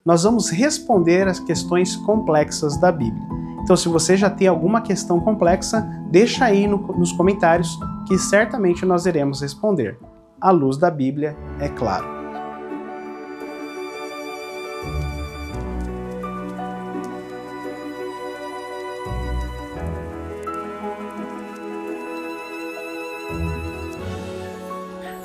nós vamos responder as questões complexas da Bíblia. Então, se você já tem alguma questão complexa, deixa aí nos comentários que certamente nós iremos responder. À luz da Bíblia, é claro.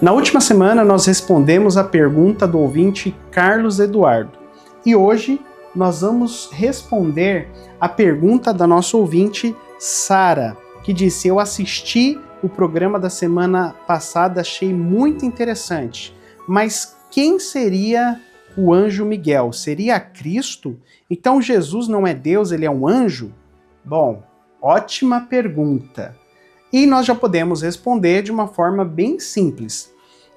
Na última semana, nós respondemos a pergunta do ouvinte Carlos Eduardo. E hoje, nós vamos responder a pergunta da nossa ouvinte Sara, que disse: eu assisti o programa da semana passada, achei muito interessante, mas quem seria o anjo Miguel? Seria Cristo? Então Jesus não é Deus, ele é um anjo? Bom, ótima pergunta. E nós já podemos responder de uma forma bem simples.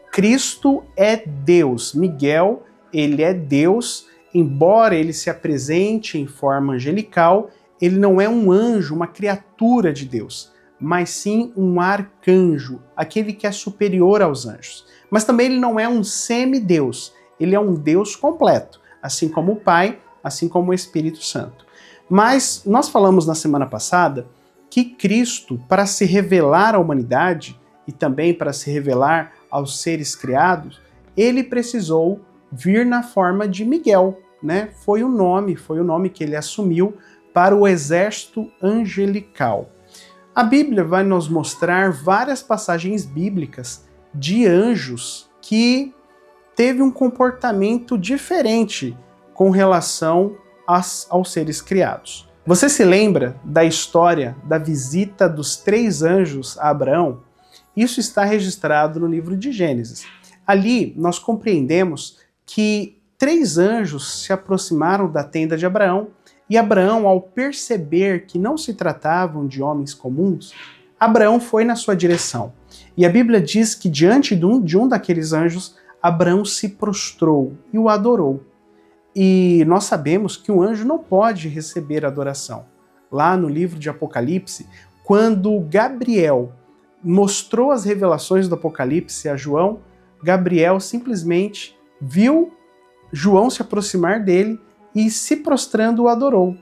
Cristo é Deus. Miguel, ele é Deus, embora ele se apresente em forma angelical, ele não é um anjo, uma criatura de Deus, mas sim um arcanjo, aquele que é superior aos anjos. Mas também ele não é um semideus, ele é um Deus completo, assim como o Pai, assim como o Espírito Santo. Mas nós falamos na semana passada que Cristo, para se revelar à humanidade e também para se revelar aos seres criados, ele precisou vir na forma de Miguel, né? Foi o nome que ele assumiu para o exército angelical. A Bíblia vai nos mostrar várias passagens bíblicas de anjos que teve um comportamento diferente com relação aos seres criados. Você se lembra da história da visita dos 3 anjos a Abraão? Isso está registrado no livro de Gênesis. Ali nós compreendemos que 3 anjos se aproximaram da tenda de Abraão e Abraão, ao perceber que não se tratavam de homens comuns, Abraão foi na sua direção. E a Bíblia diz que diante de um daqueles anjos, Abraão se prostrou e o adorou. E nós sabemos que um anjo não pode receber adoração. Lá no livro de Apocalipse, quando Gabriel mostrou as revelações do Apocalipse a João, Gabriel simplesmente viu João se aproximar dele e, se prostrando, o adorou.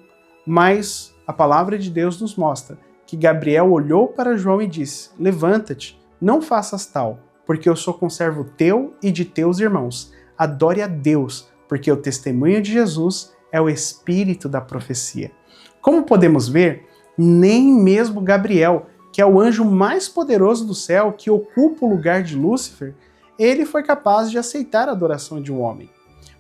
Mas a palavra de Deus nos mostra que Gabriel olhou para João e disse: levanta-te, não faças tal, porque eu sou conservo teu e de teus irmãos. Adore a Deus, porque o testemunho de Jesus é o espírito da profecia. Como podemos ver, nem mesmo Gabriel, que é o anjo mais poderoso do céu, que ocupa o lugar de Lúcifer, ele foi capaz de aceitar a adoração de um homem.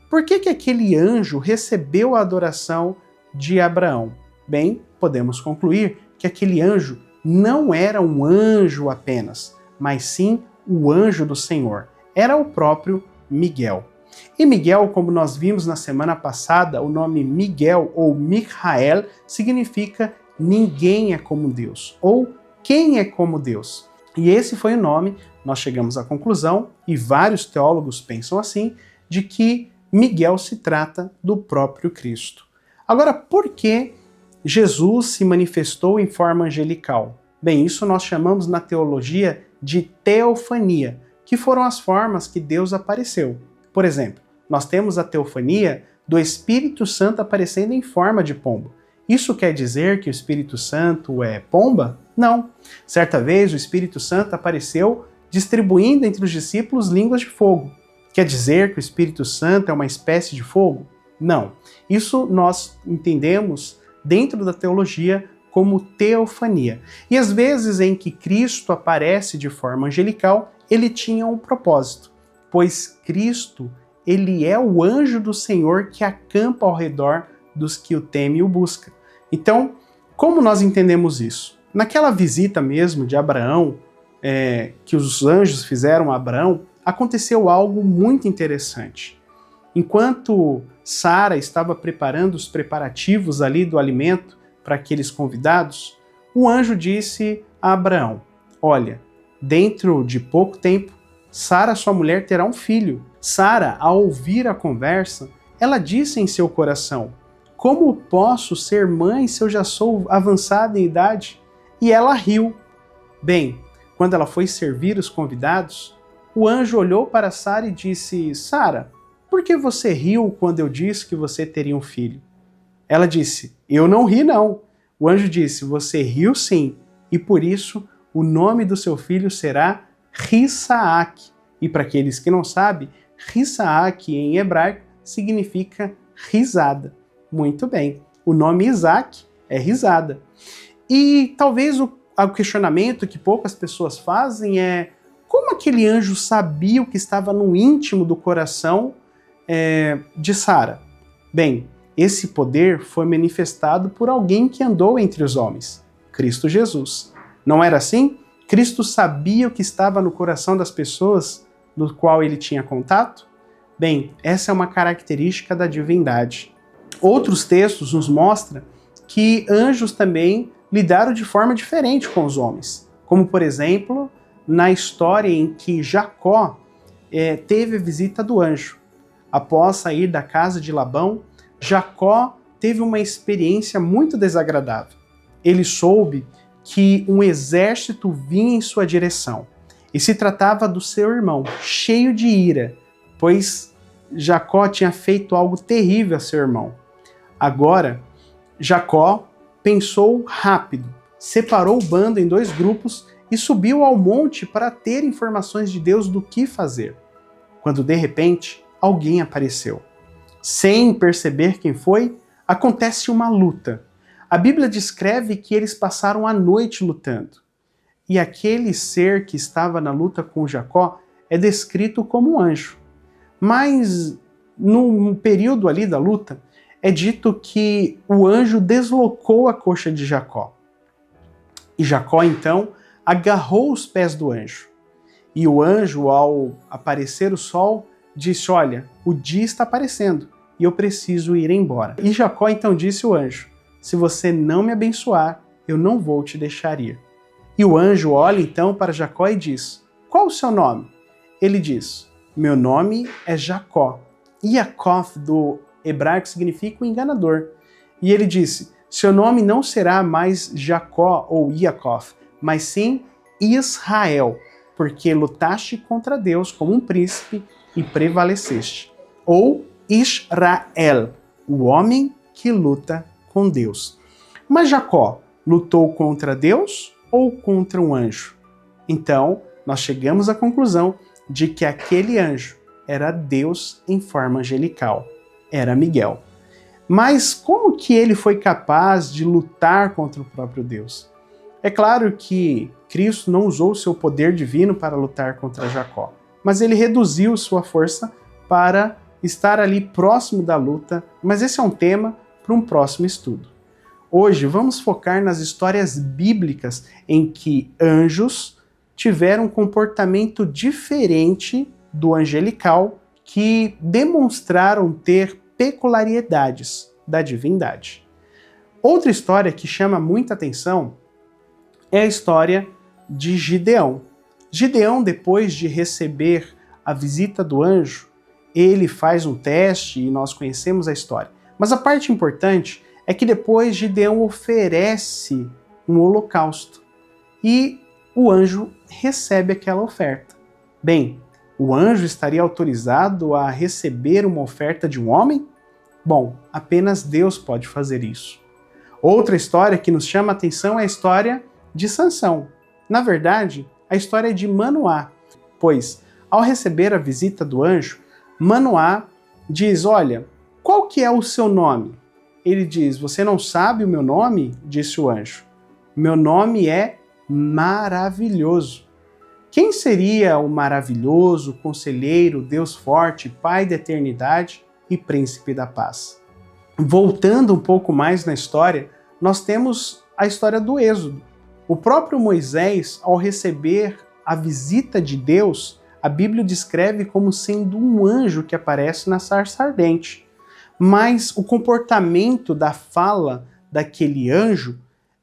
Por que aquele anjo recebeu a adoração de Abraão? Bem, podemos concluir que aquele anjo não era um anjo apenas, mas sim o anjo do Senhor. Era o próprio Miguel. E Miguel, como nós vimos na semana passada, o nome Miguel ou Micael significa ninguém é como Deus, ou quem é como Deus? E esse foi o nome, nós chegamos à conclusão, e vários teólogos pensam assim, de que Miguel se trata do próprio Cristo. Agora, por que Jesus se manifestou em forma angelical? Bem, isso nós chamamos na teologia de teofania, que foram as formas que Deus apareceu. Por exemplo, nós temos a teofania do Espírito Santo aparecendo em forma de pombo. Isso quer dizer que o Espírito Santo é pomba? Não. Certa vez o Espírito Santo apareceu distribuindo entre os discípulos línguas de fogo. Quer dizer que o Espírito Santo é uma espécie de fogo? Não. Isso nós entendemos dentro da teologia como teofania. E às vezes em que Cristo aparece de forma angelical, ele tinha um propósito, pois Cristo, ele é o anjo do Senhor que acampa ao redor dos que o temem e o buscam. Então, como nós entendemos isso? Naquela visita mesmo de Abraão, que os anjos fizeram a Abraão, aconteceu algo muito interessante. Enquanto Sara estava preparando os preparativos ali do alimento para aqueles convidados, o anjo disse a Abraão: olha, dentro de pouco tempo, Sara, sua mulher, terá um filho. Sara, ao ouvir a conversa, ela disse em seu coração: como posso ser mãe se eu já sou avançada em idade? E ela riu. Bem, quando ela foi servir os convidados, o anjo olhou para Sara e disse: Sara, por por que você riu quando eu disse que você teria um filho? Ela disse, eu não ri não. O anjo disse, você riu sim, e por isso o nome do seu filho será Risaak. E para aqueles que não sabem, Risaak em hebraico significa risada. Muito bem, o nome Isaac é risada. E talvez o questionamento que poucas pessoas fazem é como aquele anjo sabia o que estava no íntimo do coração de Sara? Bem, esse poder foi manifestado por alguém que andou entre os homens, Cristo Jesus. Não era assim? Cristo sabia o que estava no coração das pessoas do qual ele tinha contato? Bem, essa é uma característica da divindade. Outros textos nos mostram que anjos também lidaram de forma diferente com os homens. Como, por exemplo, na história em que Jacó teve a visita do anjo. Após sair da casa de Labão, Jacó teve uma experiência muito desagradável. Ele soube que um exército vinha em sua direção. E se tratava do seu irmão, cheio de ira, pois Jacó tinha feito algo terrível a seu irmão. Agora, Jacó pensou rápido, separou o bando em 2 grupos e subiu ao monte para ter informações de Deus do que fazer. Quando de repente, alguém apareceu. Sem perceber quem foi, acontece uma luta. A Bíblia descreve que eles passaram a noite lutando. E aquele ser que estava na luta com Jacó é descrito como um anjo. Mas no período ali da luta, é dito que o anjo deslocou a coxa de Jacó. E Jacó, então, agarrou os pés do anjo. E o anjo, ao aparecer o sol, disse, olha, o dia está aparecendo e eu preciso ir embora. E Jacó, então, disse ao anjo, se você não me abençoar, eu não vou te deixar ir. E o anjo olha, então, para Jacó e diz, qual o seu nome? Ele diz, meu nome é Jacó. Yaakov, do hebraico, significa o enganador. E ele disse, seu nome não será mais Jacó ou Yaakov, mas sim Israel, porque lutaste contra Deus como um príncipe e prevaleceste. Ou Israel, o homem que luta com Deus. Mas Jacó lutou contra Deus ou contra um anjo? Então, nós chegamos à conclusão de que aquele anjo era Deus em forma angelical. Era Miguel. Mas como que ele foi capaz de lutar contra o próprio Deus? É claro que Cristo não usou o seu poder divino para lutar contra Jacó, mas ele reduziu sua força para estar ali próximo da luta, mas esse é um tema para um próximo estudo. Hoje vamos focar nas histórias bíblicas em que anjos tiveram um comportamento diferente do angelical, que demonstraram ter peculiaridades da divindade. Outra história que chama muita atenção é a história de Gideão. Gideão, depois de receber a visita do anjo, ele faz um teste e nós conhecemos a história. Mas a parte importante é que depois Gideão oferece um holocausto e o anjo recebe aquela oferta. Bem, o anjo estaria autorizado a receber uma oferta de um homem? Bom, apenas Deus pode fazer isso. Outra história que nos chama a atenção é a história de Sansão. Na verdade, a história é de Manoá, pois, ao receber a visita do anjo, Manoá diz, olha, qual que é o seu nome? Ele diz, você não sabe o meu nome? Disse o anjo. Meu nome é Maravilhoso. Quem seria o maravilhoso, conselheiro, Deus forte, Pai da eternidade e Príncipe da paz? Voltando um pouco mais na história, nós temos a história do Êxodo. O próprio Moisés, ao receber a visita de Deus, a Bíblia descreve como sendo um anjo que aparece na sarça ardente. Mas o comportamento da fala daquele anjo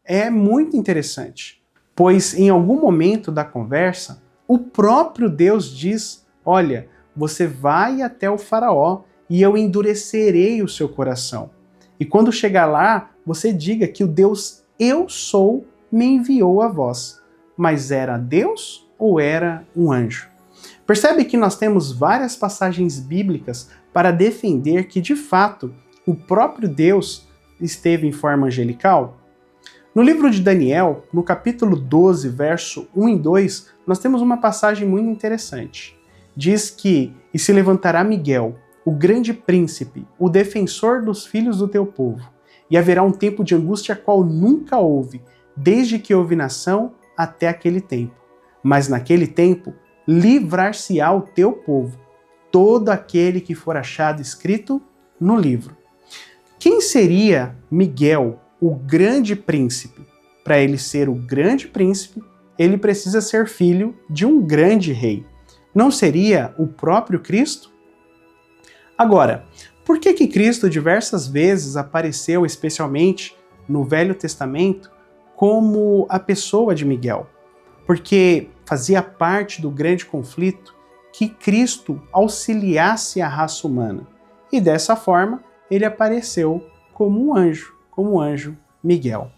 é muito interessante, pois em algum momento da conversa, o próprio Deus diz, olha, você vai até o faraó e eu endurecerei o seu coração. E quando chegar lá, você diga que o Deus eu sou me enviou a vós. Mas era Deus ou era um anjo? Percebe que nós temos várias passagens bíblicas para defender que, de fato, o próprio Deus esteve em forma angelical? No livro de Daniel, no capítulo 12, verso 1 e 2, nós temos uma passagem muito interessante. Diz que, e se levantará Miguel, o grande príncipe, o defensor dos filhos do teu povo, e haverá um tempo de angústia qual nunca houve, desde que houve nação até aquele tempo. Mas naquele tempo, livrar-se-á o teu povo, todo aquele que for achado escrito no livro. Quem seria Miguel, o grande príncipe? Para ele ser o grande príncipe, ele precisa ser filho de um grande rei. Não seria o próprio Cristo? Agora, por que Cristo diversas vezes apareceu, especialmente no Velho Testamento, como a pessoa de Miguel? Porque fazia parte do grande conflito que Cristo auxiliasse a raça humana. E dessa forma, ele apareceu como um anjo Miguel.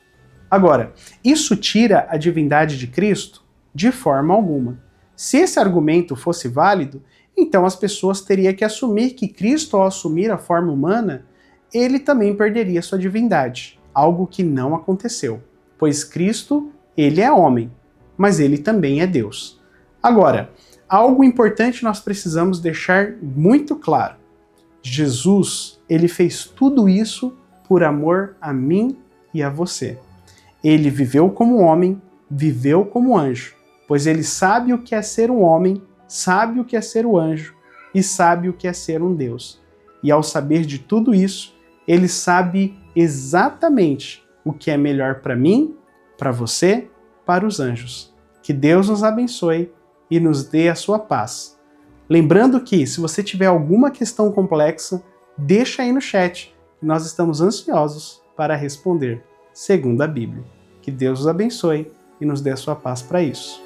Agora, isso tira a divindade de Cristo? De forma alguma. Se esse argumento fosse válido, então as pessoas teriam que assumir que Cristo, ao assumir a forma humana, ele também perderia sua divindade, algo que não aconteceu, pois Cristo, ele é homem, mas ele também é Deus. Agora, algo importante nós precisamos deixar muito claro. Jesus, ele fez tudo isso por amor a mim e a você. Ele viveu como homem, viveu como anjo, pois ele sabe o que é ser um homem, sabe o que é ser um anjo e sabe o que é ser um Deus. E ao saber de tudo isso, ele sabe exatamente o que é melhor para mim, para você, para os anjos. Que Deus nos abençoe e nos dê a sua paz. Lembrando que, se você tiver alguma questão complexa, deixa aí no chat, que nós estamos ansiosos para responder, segundo a Bíblia. Que Deus os abençoe e nos dê a sua paz para isso.